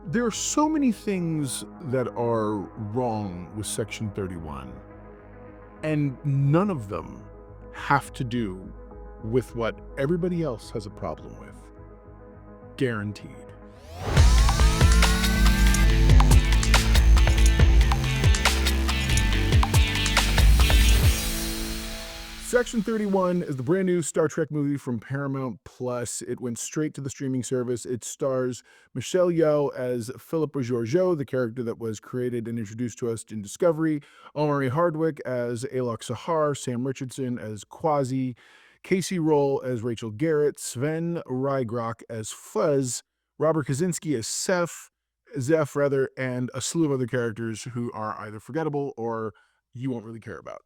There are so many things that are wrong with Section 31, and none of them have to do with what everybody else has a problem with. Guaranteed. Section 31 is the brand new Star Trek movie from Paramount Plus. It went straight to the streaming service. It stars Michelle Yeoh as Philippa Georgiou, the character that was created and introduced to us in Discovery, Omari Hardwick as Alok Sahar, Sam Richardson as Quasi, Casey Roll as Rachel Garrett, Sven Rygrok as Fuzz, Robert Kaczynski as Zeph rather, and a slew of other characters who are either forgettable or you won't really care about.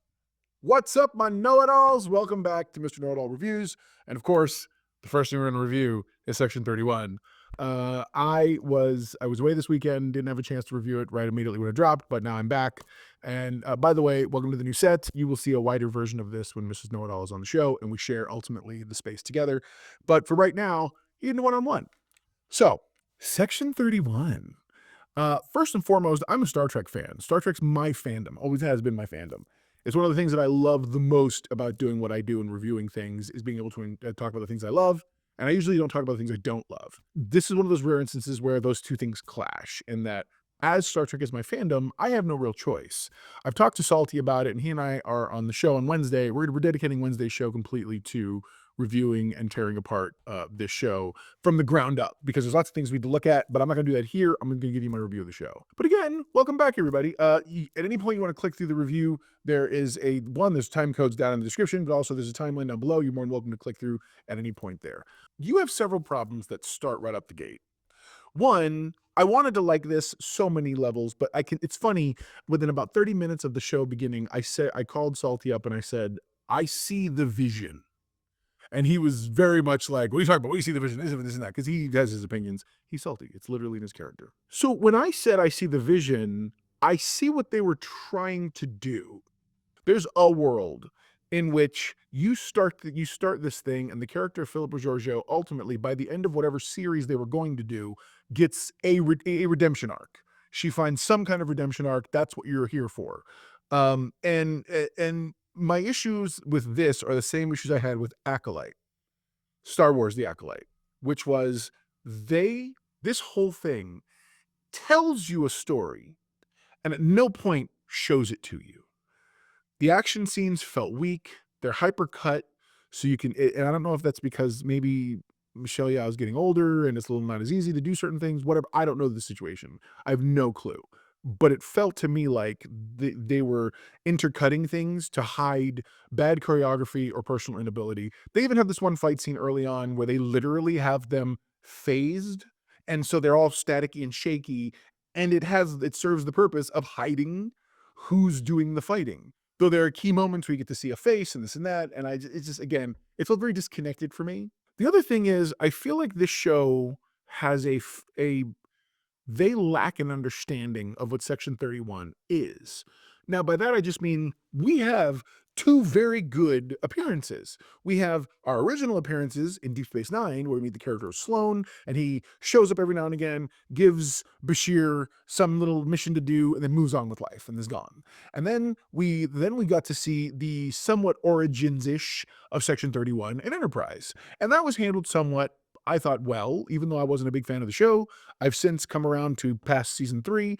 What's up, my know-it-alls? Welcome back to Mr. Know-It-All Reviews. And of course, the first thing we're going to review is Section 31. I was away this weekend, didn't have a chance to review it right immediately when it dropped, but now I'm back. And by the way, welcome to the new set. You will see a wider version of this when Mrs. Know-It-All is on the show, and we share ultimately the space together. But for right now, you can one-on-one. So, Section 31. First and foremost, I'm a Star Trek fan. Star Trek's my fandom, always has been my fandom. It's one of the things that I love the most about doing what I do and reviewing things is being able to talk about the things I love. And I usually don't talk about the things I don't love. This is one of those rare instances where those two things clash in that as Star Trek is my fandom, I have no real choice. I've talked to Salty about it, and he and I are on the show on Wednesday. We're dedicating Wednesday's show completely to reviewing and tearing apart this show from the ground up because there's lots of things we need to look at, but I'm not going to do that here. I'm going to give you my review of the show. But again, welcome back, everybody. At any point you want to click through the review, there's time codes down in the description, but also there's a timeline down below. You're more than welcome to click through at any point there. You have several problems that start right up the gate. One, I wanted to like this so many levels, but it's funny, within about 30 minutes of the show beginning, I called Salty up and I said, I see the vision. And he was very much like, what are you talking about? What do you see the vision? This and that. Because he has his opinions. He's salty. It's literally in his character. So when I said I see the vision, I see what they were trying to do. There's a world in which you start this thing, and the character of Philippa Georgiou ultimately, by the end of whatever series they were going to do, gets a redemption arc. She finds some kind of redemption arc. That's what you're here for. And my issues with this are the same issues I had with Acolyte, Star Wars The Acolyte, which was this whole thing tells you a story and at no point shows it to you. The action scenes felt weak. They're hypercut, so you can, and I don't know if that's because maybe Michelle Yeoh is getting older and it's a little not as easy to do certain things, whatever. I don't know the situation. I have no clue. But it felt to me like they were intercutting things to hide bad choreography or personal inability. They even have this one fight scene early on where they literally have them phased, and so they're all staticky and shaky, and it serves the purpose of hiding who's doing the fighting. Though there are key moments where you get to see a face and this and that, and it's just, again, it felt very disconnected for me. The other thing is, I feel like this show has they lack an understanding of what Section 31 is. Now, by that, I just mean we have two very good appearances. We have our original appearances in Deep Space Nine, where we meet the character of Sloan, and he shows up every now and again, gives Bashir some little mission to do, and then moves on with life and is gone. And then we got to see the somewhat origins-ish of Section 31 in Enterprise. And that was handled somewhat, I thought, well, even though I wasn't a big fan of the show. I've since come around to past season 3.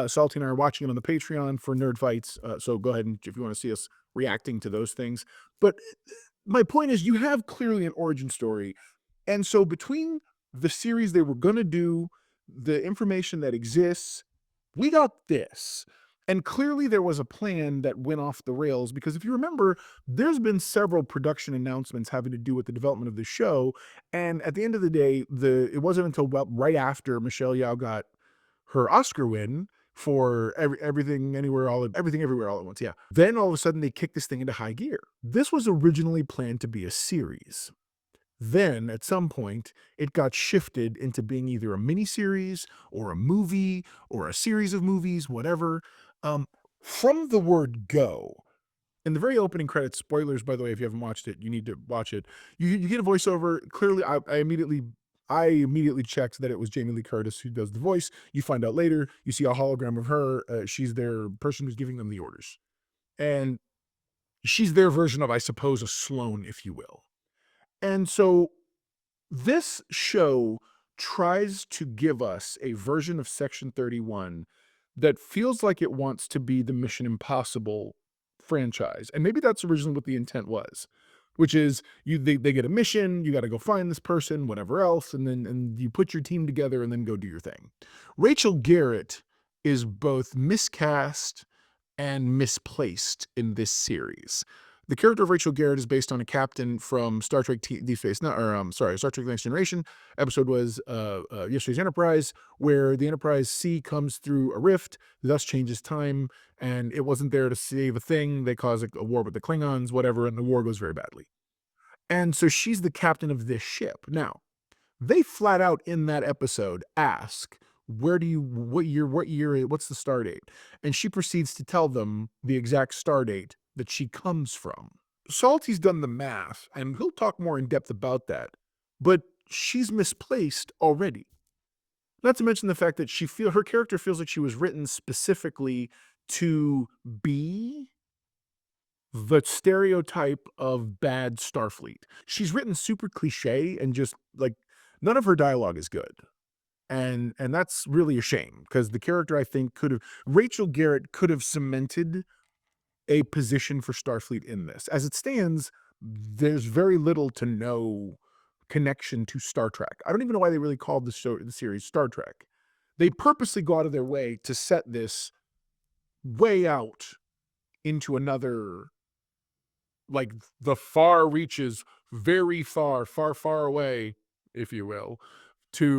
Salty and I are watching it on the Patreon for Nerd Fights. So go ahead and if you want to see us reacting to those things. But my point is, you have clearly an origin story. And so between the series they were going to do, the information that exists, we got this. And clearly there was a plan that went off the rails, because if you remember, there's been several production announcements having to do with the development of the show. And at the end of the day, it wasn't until right after Michelle Yeoh got her Oscar win for Everything Everywhere All at Once. Yeah. Then all of a sudden they kicked this thing into high gear. This was originally planned to be a series. Then, at some point, it got shifted into being either a miniseries or a movie or a series of movies, whatever. From the word go, in the very opening credits, spoilers, by the way, if you haven't watched it, you need to watch it. You get a voiceover. Clearly, I immediately checked that it was Jamie Lee Curtis who does the voice. You find out later, you see a hologram of her. She's their person who's giving them the orders. And she's their version of, I suppose, a Sloane, if you will. And so this show tries to give us a version of Section 31 that feels like it wants to be the Mission Impossible franchise. And maybe that's originally what the intent was, which is they get a mission, you got to go find this person, whatever else, and you put your team together and then go do your thing. Rachel Garrett is both miscast and misplaced in this series. The character of Rachel Garrett is based on a captain from Star Trek Deep Space Nine, or Star Trek: The Next Generation. Episode was Yesterday's Enterprise, where the Enterprise C comes through a rift, thus changes time, and it wasn't there to save a thing. They cause a war with the Klingons, whatever, and the war goes very badly. And so she's the captain of this ship. Now, they flat out in that episode ask, what year, what's the star date? And she proceeds to tell them the exact star date that she comes from. Salty's done the math, and he'll talk more in depth about that, but she's misplaced already. Not to mention the fact that her character feels like she was written specifically to be the stereotype of bad Starfleet. She's written super cliche and just like none of her dialogue is good. And that's really a shame because the character I think Rachel Garrett could have cemented a position for Starfleet in this. As it stands, there's very little to no connection to Star Trek. I don't even know why they really called the series Star Trek. They purposely go out of their way to set this way out into another, like the far reaches, very far, far, far away, if you will,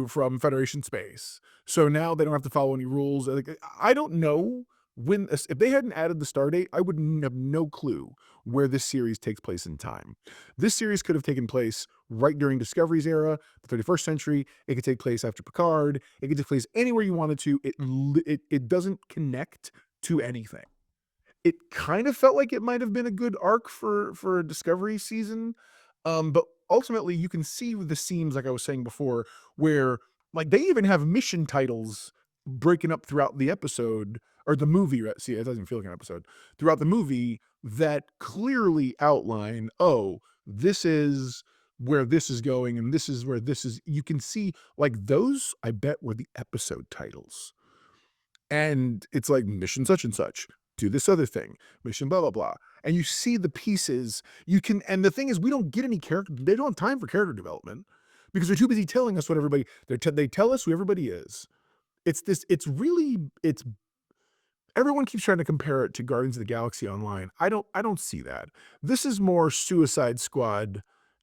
from Federation space. So now they don't have to follow any rules. Like, I don't know if they hadn't added the star date, I would have no clue where this series takes place in time. This series could have taken place right during Discovery's era, the 31st century. It could take place after Picard. It could take place anywhere you wanted to. It doesn't connect to anything. It kind of felt like it might have been a good arc for a Discovery season. But ultimately you can see the seams, like I was saying before, where like they even have mission titles breaking up throughout the episode or the movie. See, it doesn't feel like an episode throughout the movie that clearly outline, oh, this is where this is going and this is where this is. You can see like those, I bet, were the episode titles. And it's like mission such and such, do this other thing, mission blah, blah, blah. And you see the pieces and the thing is, we don't get any character. They don't have time for character development because they're too busy telling us what everybody, they tell us who everybody is. Everyone keeps trying to compare it to Guardians of the Galaxy Online. I don't see that. This is more Suicide Squad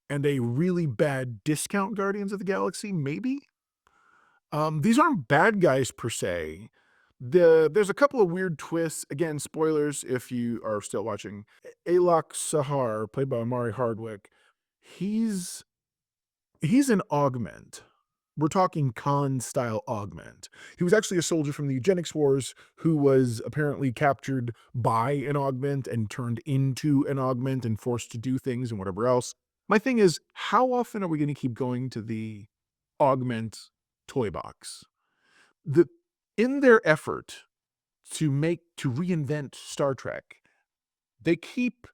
and a really bad discount Guardians of the Galaxy, maybe. These aren't bad guys per se. There's a couple of weird twists. Again, spoilers if you are still watching. Alok Sahar, played by Amari Hardwick, he's an augment. We're talking Khan-style augment. He was actually a soldier from the Eugenics Wars who was apparently captured by an augment and turned into an augment and forced to do things and whatever else. My thing is, how often are we going to keep going to the augment toy box? In their effort to reinvent Star Trek, they keep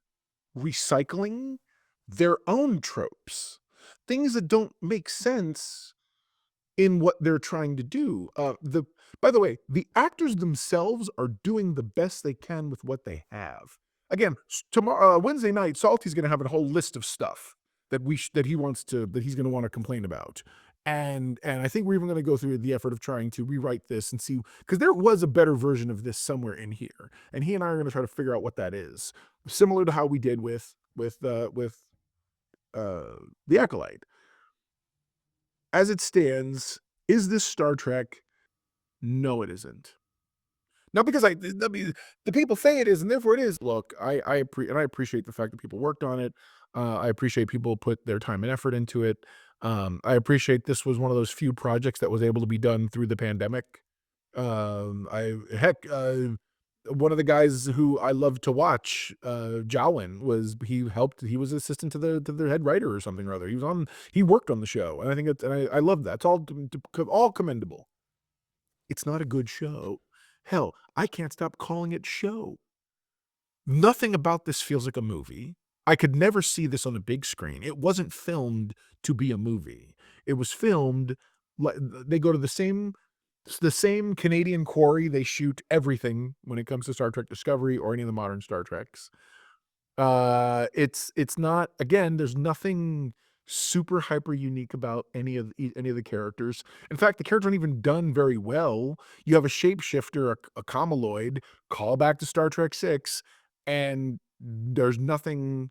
recycling their own tropes, things that don't make sense in what they're trying to do. By the way, the actors themselves are doing the best they can with what they have. Again, tomorrow, Wednesday night, Salty's going to have a whole list of stuff that he's going to want to complain about. And I think we're even going to go through the effort of trying to rewrite this and see, because there was a better version of this somewhere in here, and he and I are going to try to figure out what that is, similar to how we did with the Acolyte. As it stands, is this Star Trek? No, it isn't. Not because the people say it is, and therefore it is. Look, I appreciate the fact that people worked on it. I appreciate people put their time and effort into it. I appreciate this was one of those few projects that was able to be done through the pandemic. one of the guys who I love to watch, Jowin, he was assistant to the head writer or something or other. He worked on the show, and I think I love that. It's all commendable. It's not a good show. Hell, I can't stop calling it show. Nothing about this feels like a movie. I could never see this on a big screen. It wasn't filmed to be a movie. It was filmed like they go to the same Canadian quarry they shoot everything when it comes to Star Trek Discovery or any of the modern Star Treks. It's not, again, there's nothing super hyper unique about any of the characters. In fact, the characters aren't even done very well. You have a shapeshifter, a Kamaloid, call back to Star Trek 6, and there's nothing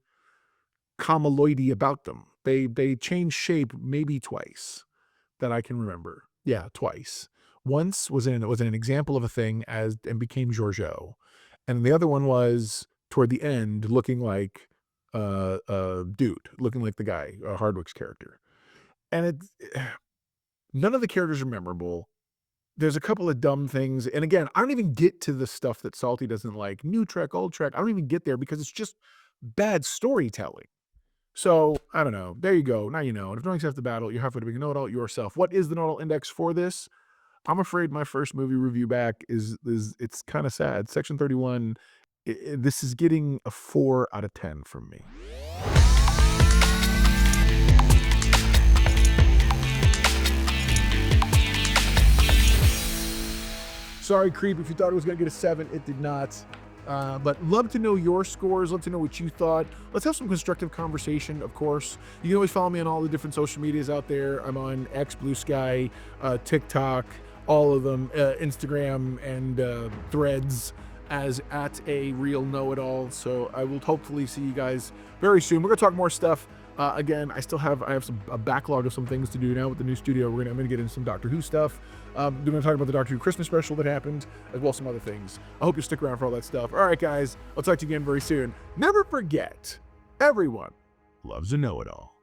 Kamaloidy about them. They change shape maybe twice that I can remember. Yeah, twice. Once was in an example of a thing and became Giorgio, and the other one was toward the end looking like dude, looking like the guy, Hardwick's character. And none of the characters are memorable. There's a couple of dumb things, and again, I don't even get to the stuff that Salty doesn't like. New Trek, old Trek, I don't even get there because it's just bad storytelling. So, I don't know. There you go. Now you know. And if knowing half the battle, you're halfway to being a know-it-all yourself. What is the know-it-all index for this? I'm afraid my first movie review back is it's kind of sad. Section 31, this is getting a 4 out of 10 from me. Sorry, Creep, if you thought it was going to get a 7, it did not. But love to know your scores. Love to know what you thought. Let's have some constructive conversation, of course. You can always follow me on all the different social medias out there. I'm on X, Blue Sky, TikTok, all of them, Instagram, and Threads as @arealknowitall. So I will hopefully see you guys very soon. We're going to talk more stuff. Again, I have a backlog of some things to do now with the new studio. I'm going to get into some Doctor Who stuff. We're going to talk about the Doctor Who Christmas special that happened, as well as some other things. I hope you stick around for all that stuff. All right, guys, I'll talk to you again very soon. Never forget, everyone loves a know-it-all.